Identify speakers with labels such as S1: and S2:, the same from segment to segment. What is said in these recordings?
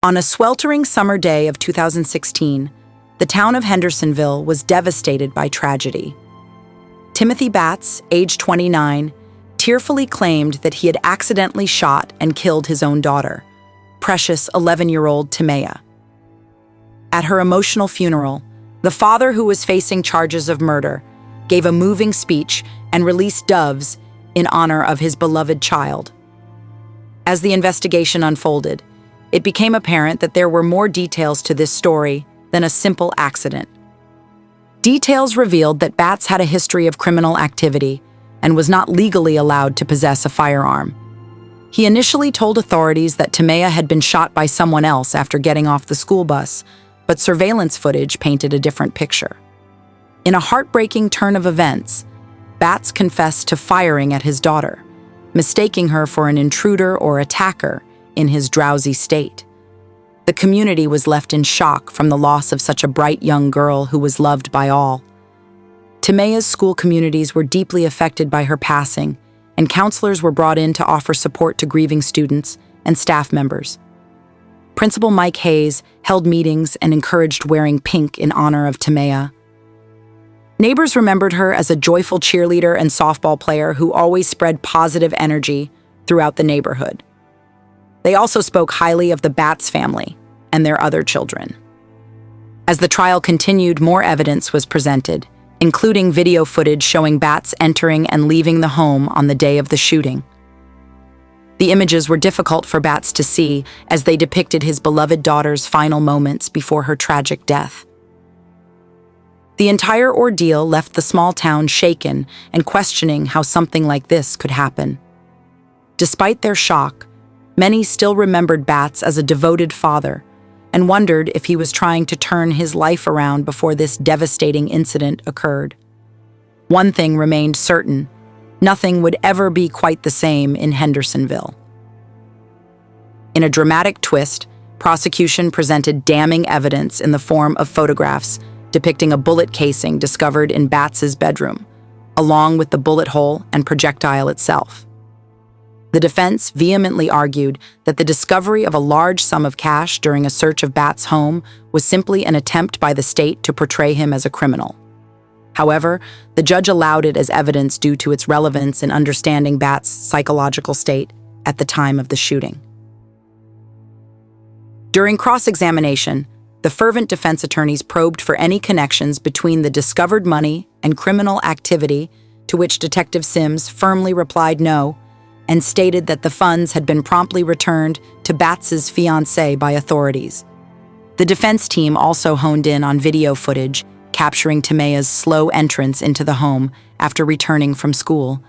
S1: On a sweltering summer day of 2016, the town of Hendersonville was devastated by tragedy. Timea Batts, age 29, tearfully claimed that he had accidentally shot and killed his own daughter, precious 11-year-old Timea. At her emotional funeral, the father, who was facing charges of murder, gave a moving speech and released doves in honor of his beloved child. As the investigation unfolded, it became apparent that there were more details to this story than a simple accident. Details revealed that Batts had a history of criminal activity and was not legally allowed to possess a firearm. He initially told authorities that Timea had been shot by someone else after getting off the school bus, but surveillance footage painted a different picture. In a heartbreaking turn of events, Batts confessed to firing at his daughter, mistaking her for an intruder or attacker in his drowsy state. The community was left in shock from the loss of such a bright young girl who was loved by all. Timea's school communities were deeply affected by her passing, and counselors were brought in to offer support to grieving students and staff members. Principal Mike Hayes held meetings and encouraged wearing pink in honor of Timea. Neighbors remembered her as a joyful cheerleader and softball player who always spread positive energy throughout the neighborhood. They also spoke highly of the Batts family and their other children. As the trial continued, more evidence was presented, including video footage showing Batts entering and leaving the home on the day of the shooting. The images were difficult for Batts to see as they depicted his beloved daughter's final moments before her tragic death. The entire ordeal left the small town shaken and questioning how something like this could happen. Despite their shock, many still remembered Batts as a devoted father and wondered if he was trying to turn his life around before this devastating incident occurred. One thing remained certain: nothing would ever be quite the same in Hendersonville. In a dramatic twist, prosecution presented damning evidence in the form of photographs depicting a bullet casing discovered in Batts's bedroom, along with the bullet hole and projectile itself. The defense vehemently argued that the discovery of a large sum of cash during a search of Batts' home was simply an attempt by the state to portray him as a criminal. However, the judge allowed it as evidence due to its relevance in understanding Batts' psychological state at the time of the shooting. During cross-examination, the fervent defense attorneys probed for any connections between the discovered money and criminal activity, to which Detective Sims firmly replied no, and stated that the funds had been promptly returned to Batts's fiancée by authorities. The defense team also honed in on video footage capturing Timea's slow entrance into the home after returning from school,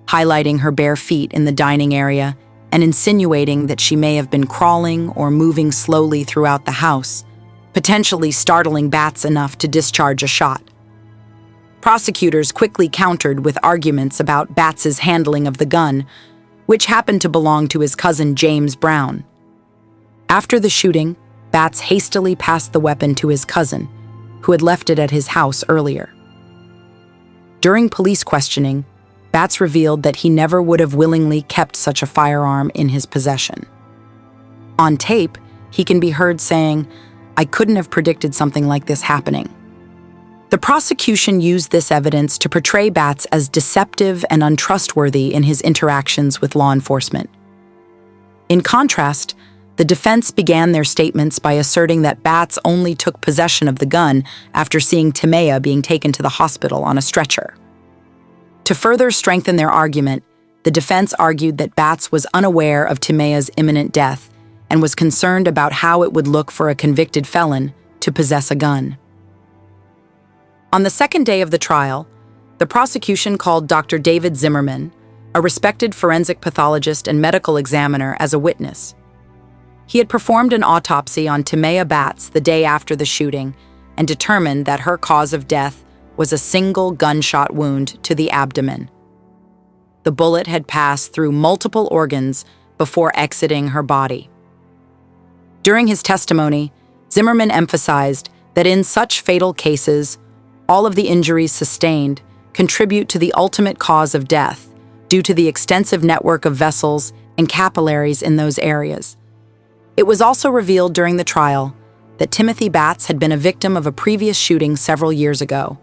S1: highlighting her bare feet in the dining area and insinuating that she may have been crawling or moving slowly throughout the house, potentially startling Batts enough to discharge a shot. Prosecutors quickly countered with arguments about Batts's handling of the gun, which happened to belong to his cousin James Brown. After the shooting, Batts hastily passed the weapon to his cousin, who had left it at his house earlier. During police questioning, Batts revealed that he never would have willingly kept such a firearm in his possession. On tape, he can be heard saying, "I couldn't have predicted something like this happening." The prosecution used this evidence to portray Batts as deceptive and untrustworthy in his interactions with law enforcement. In contrast, the defense began their statements by asserting that Batts only took possession of the gun after seeing Timea being taken to the hospital on a stretcher. To further strengthen their argument, the defense argued that Batts was unaware of Timea's imminent death and was concerned about how it would look for a convicted felon to possess a gun. On the second day of the trial, the prosecution called Dr. David Zimmerman, a respected forensic pathologist and medical examiner, as a witness. He had performed an autopsy on Timea Batts the day after the shooting and determined that her cause of death was a single gunshot wound to the abdomen. The bullet had passed through multiple organs before exiting her body. During his testimony, Zimmerman emphasized that in such fatal cases, all of the injuries sustained contribute to the ultimate cause of death due to the extensive network of vessels and capillaries in those areas. It was also revealed during the trial that Timea Batts had been a victim of a previous shooting several years ago.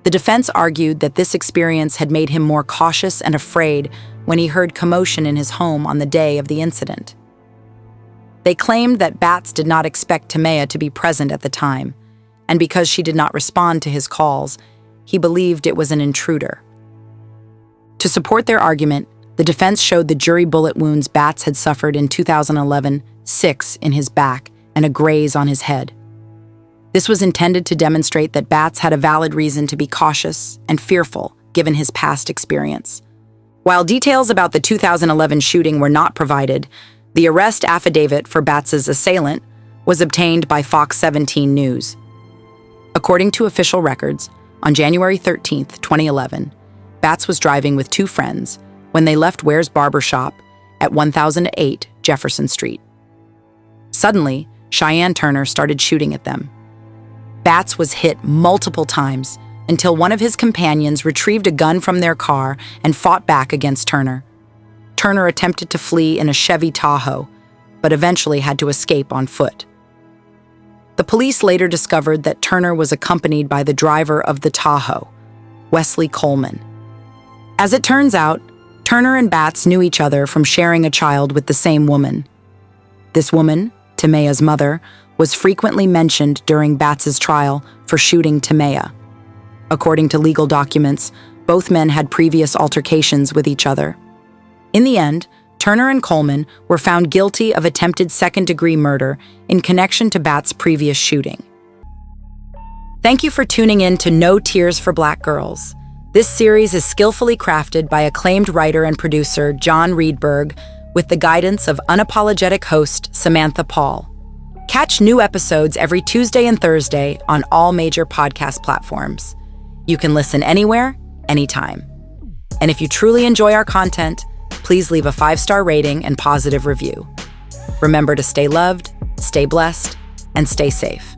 S1: The defense argued that this experience had made him more cautious and afraid when he heard commotion in his home on the day of the incident. They claimed that Batts did not expect Timea to be present at the time, and because she did not respond to his calls, he believed it was an intruder. To support their argument, the defense showed the jury bullet wounds Batts had suffered in 2011, 6 in his back and a graze on his head. This was intended to demonstrate that Batts had a valid reason to be cautious and fearful given his past experience. While details about the 2011 shooting were not provided, the arrest affidavit for Batts's assailant was obtained by Fox 17 News. According to official records, on January 13, 2011, Batts was driving with 2 friends when they left Ware's barbershop at 1008 Jefferson Street. Suddenly, Cheyenne Turner started shooting at them. Batts was hit multiple times until one of his companions retrieved a gun from their car and fought back against Turner. Turner attempted to flee in a Chevy Tahoe, but eventually had to escape on foot. The police later discovered that Turner was accompanied by the driver of the Tahoe, Wesley Coleman. As it turns out, Turner and Batts knew each other from sharing a child with the same woman. This woman, Timea's mother, was frequently mentioned during Batts's trial for shooting Timea. According to legal documents, both men had previous altercations with each other. In the end, Turner and Coleman were found guilty of attempted second-degree murder in connection to Batts' previous shooting. Thank you for tuning in to No Tears for Black Girls. This series is skillfully crafted by acclaimed writer and producer John Reedburg with the guidance of unapologetic host Samantha Paul. Catch new episodes every Tuesday and Thursday on all major podcast platforms. You can listen anywhere, anytime. And if you truly enjoy our content, please leave a 5-star rating and positive review. Remember to stay loved, stay blessed, and stay safe.